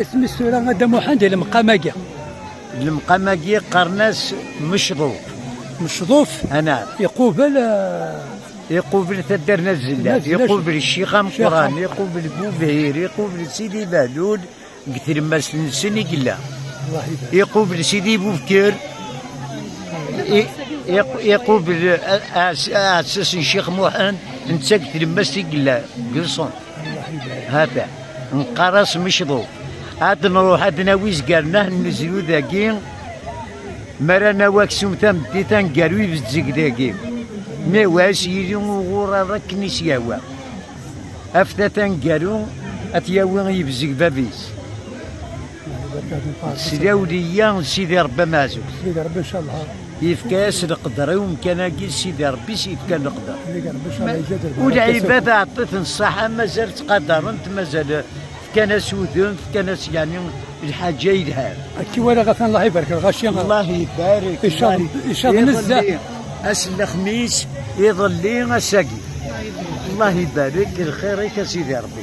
اسمي السورة غدا محمد المقاماقي. المقاماقي قرناس مشروف. مشروف انا يقوبل يقوبل تدرنا الزلات، يقوبل الشيخ مقران، يقوبل بوفهير، يقوبل سيدي بهلول كثير ما سنسني قلا، الله يبارك. يقوبل سيدي بوفكر، يقوبل اساس الشيخ محمد انت كثير ما قلا قرصون هذا نقرص مشروف. عاد نروح عاد ناويز قالنا نزلو ذاكي مرانا واكسوم تام ديتان قالوي بالزق ذاكي مي واش يجي غورا راك نسياوا افتتان قالو اتياوي يبزق بابيس سيداوليا سيدي ربي معزوز سيدي ربي ان شاء الله يفكاس القدر ومكان سيدي ربي يفكا القدر سيدي ربي ان شاء الله يجازيك. والعباده عطيت الصحه مازال تقدرنت مازال كان سودون كان يعني الحاجه يدها كي ولا غفان الله يبارك غاشي الله يبارك ان شاء الله ان شاء الله نزل اس الخميس يظل لي ساقي الله يبارك الخير يا سيدي ربي.